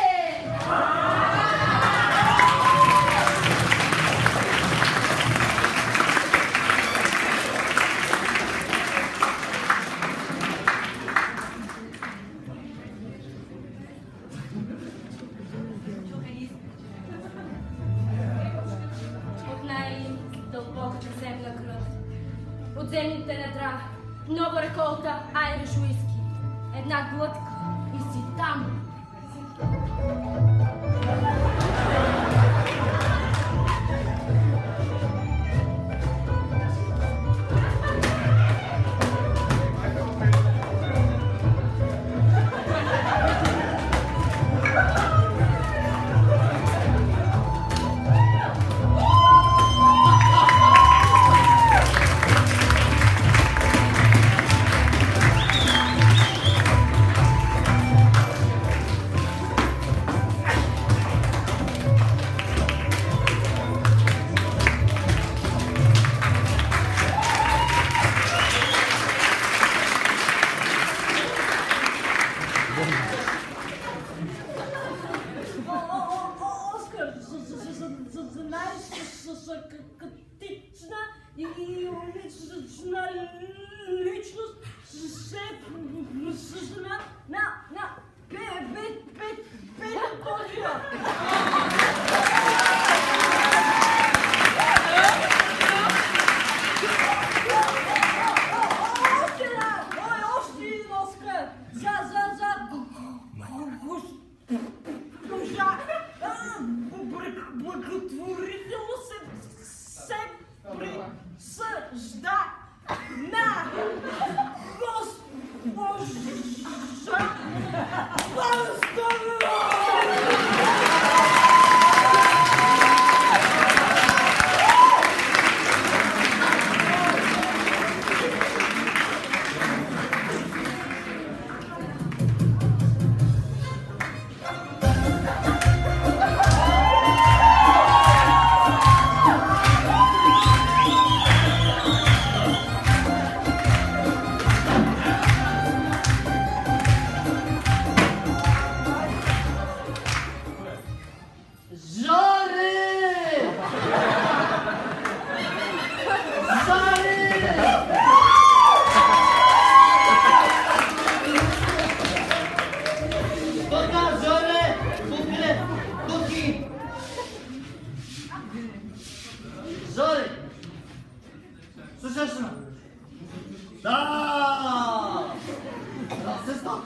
От най-дълбоката земна кръв, от земните недра, нова реколта, Айриш уиски. Една глътка и си там.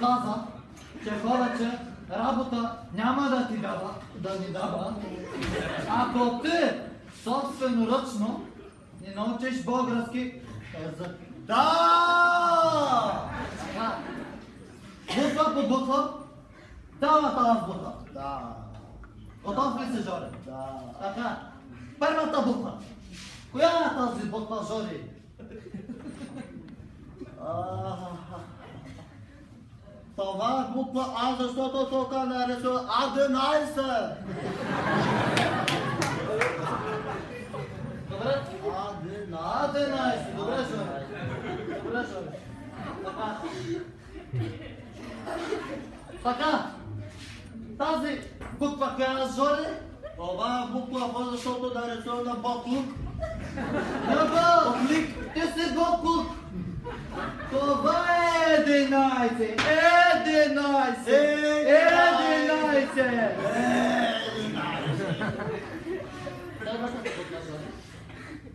каза, че повече работа няма да ти дава, ако ти собственоръчно не научиш български език. Да! Буква по буква, цялата азбука. Да. Готов ли си, Жори? Да. Така, първата буква. Коя е тази буква, Жори? Това е буква А, защото тук нарисува 11. Добре? 11. Добре, Жори. Така. Тази буква коя е, Жори? Това е буква Б, защото нарисува на боклук. Боклик, ти си боклук. Това е 11. 11.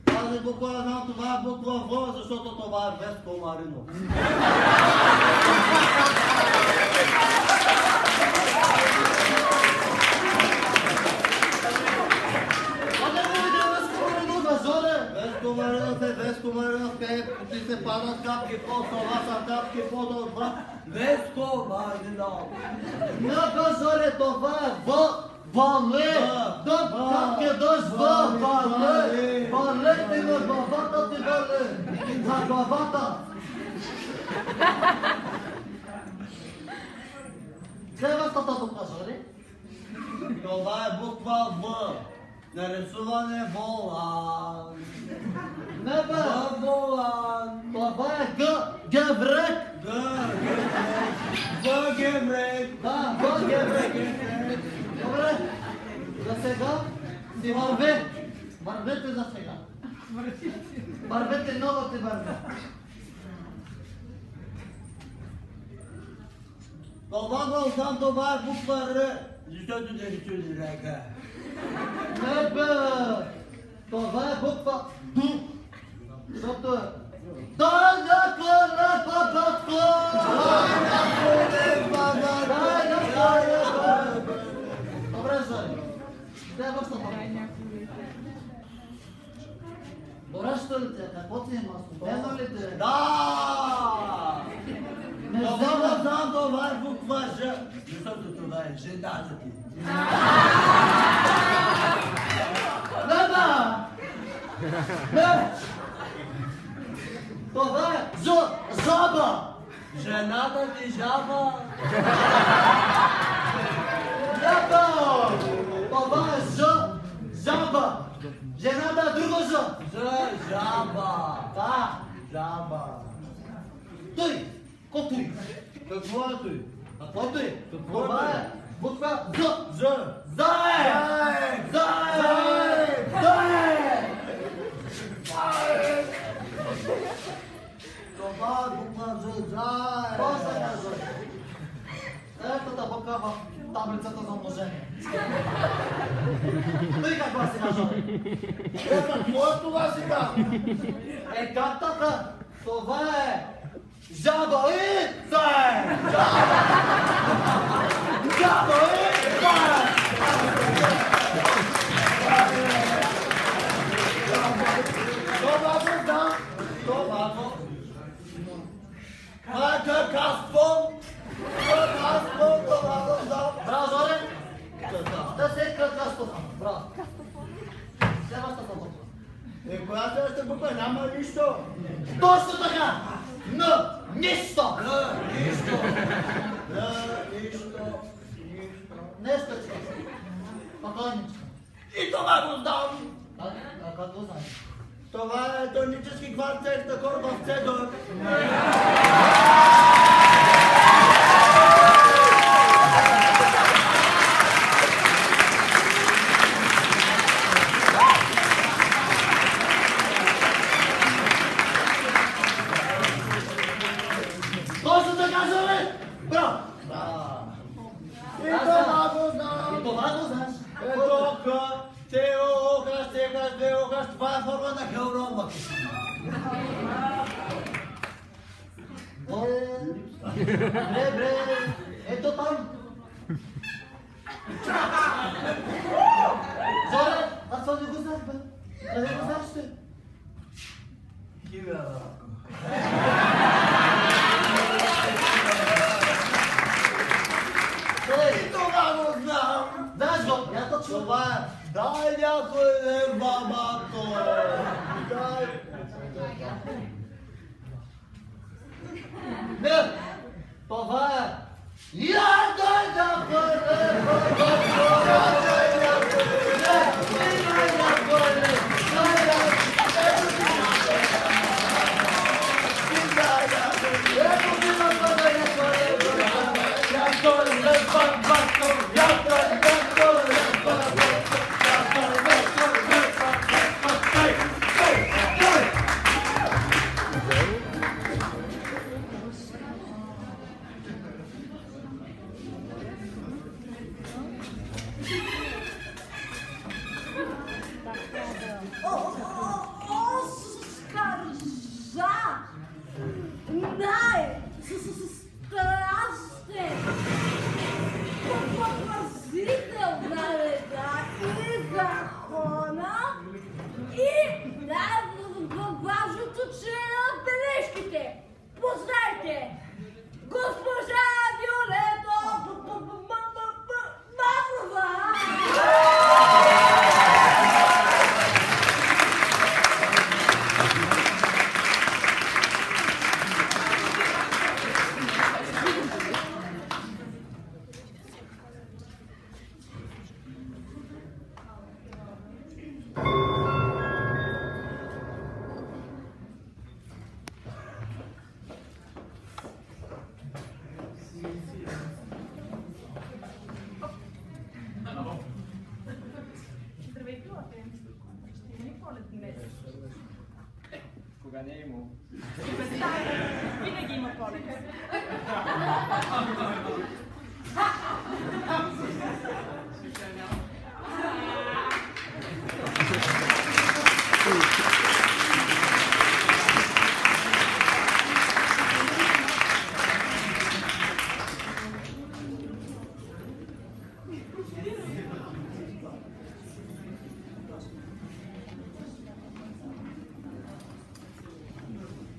Тази буква е знам, това е буква В, защото това е Веско Маринов. Веско Маринов, където ти се падат капки по това са капки по-добра. Веско Маринов. Нека, Жори, това е Вале. Как е дъжд Вале? Вале ти на главата ти, Вале. На главата. Следващата буква, Жори? Това е буква В. Нарисуване волан. Не бе! Волан. Това е Геврек. Геврек. Да, Геврек. Добре. За сега си върви. Вървете за сега. Вървете, много ти върви. Това го знам, това е буква Р. Защото не ли чуди река? Не бе! Това е буква Д. Защото е... Дай на коне, папатко! Добре, Жори. Следващата буква. Горещо ли те? Какво ти има? Студено ли те? Да! Не Това знам. го знам, това е буква Ж. Защото това е жената ти. Не, бе! Не! Това е жаба! Жената ти жаба. Не, бе! Това е жаба! Жената е друго Жаба. Да! Жаба. Той! Ко той? Какво е той? Какво той? Какво е Това той? е буква З! З. Заек! Заек! Заек! Това е буква З. Заек. Какво се казва? Третата буква в таблицата за умножение. Той каква си кажа? Какво е това сега? Е, как така? Това е жаба и заек! Жаба и заек! Това го знам. Това го. Какаспон. Това го знам. Браво, Жоре! Да се какаспон. Браво. Следващата буква. Коя следваща буква? Няма нищо. Точно така! Нищо! Нищо. Нещо че. Спокойничко. И това го знам. Как го знаеш? Това е тонически кварцет, такова в цедър. Точно така, Жоре! Браво! И това го знам. И това го знаеш. Ето ка, теохаш, текаш, теохаш, това е форма на хелрома. Горе Бре, ето там. Зоре, аз това не го знах, бе. Къде го знаеш ти? И това го знам. Знаеш го, я точно. Това е. Дай някой лев, бабато. Дай. Не, това е. Я дай някой лев, бабато. Дай някой лев. Дай някой лев. Дай някой лев. Кога не е имало? Винаги има полет.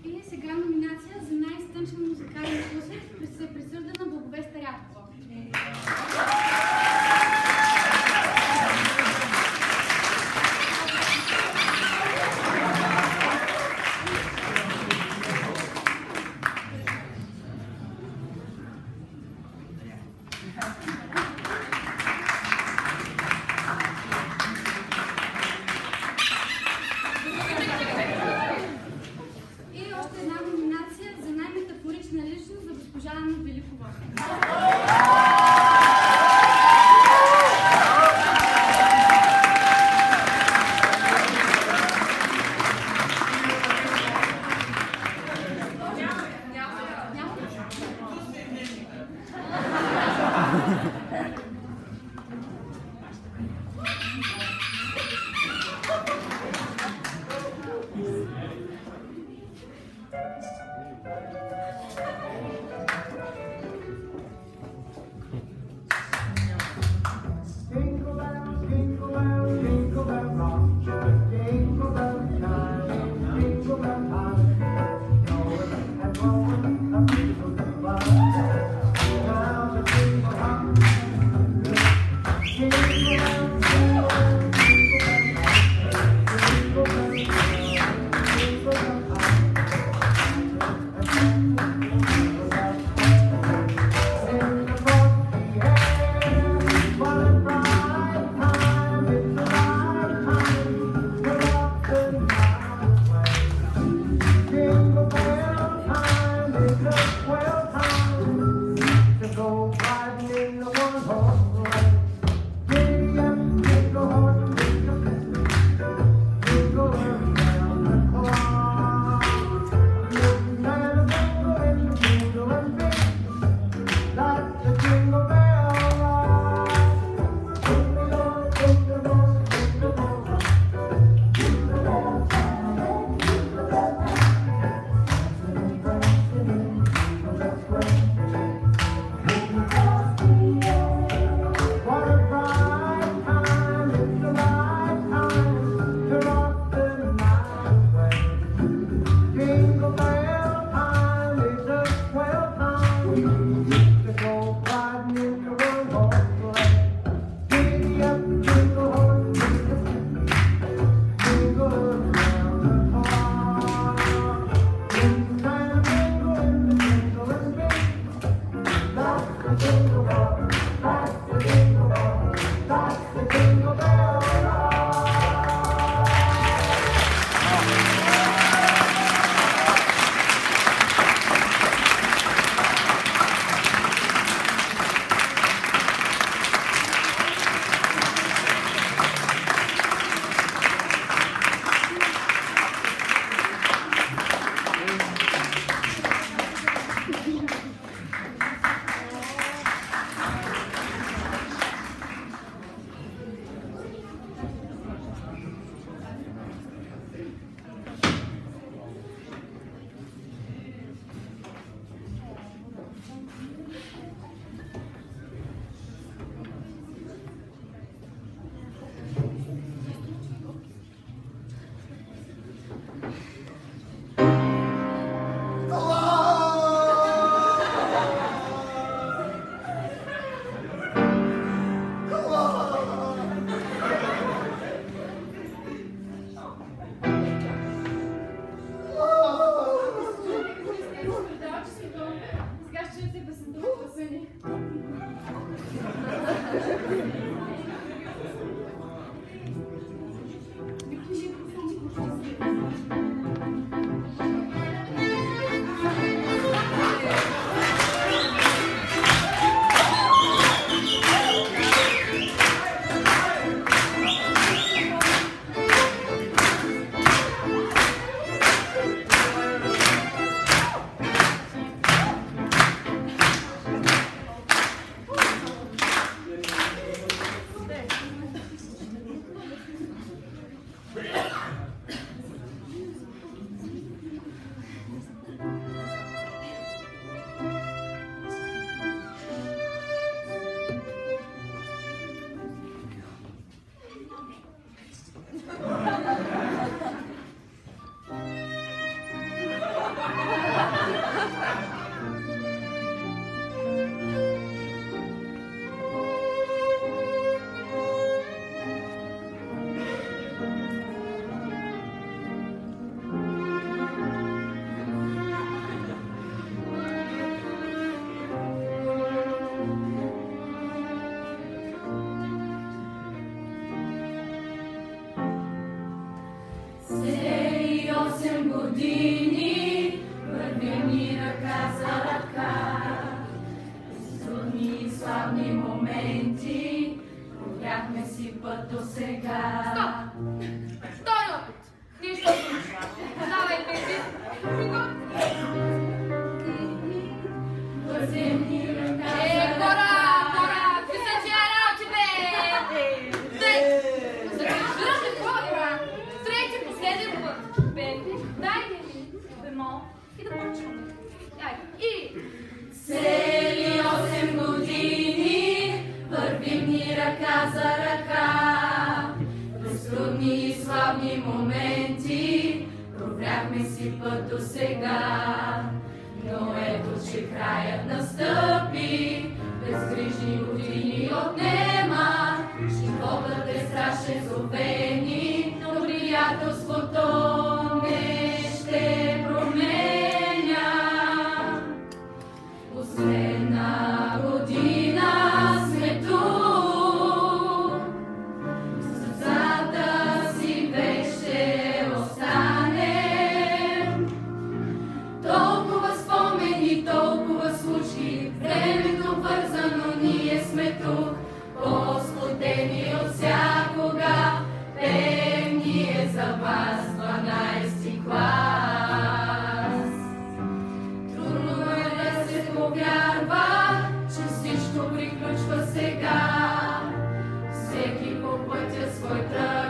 И сега номинация за най-изтънчен музикален чуете песента Съни. Всеки по пътя свой тръг.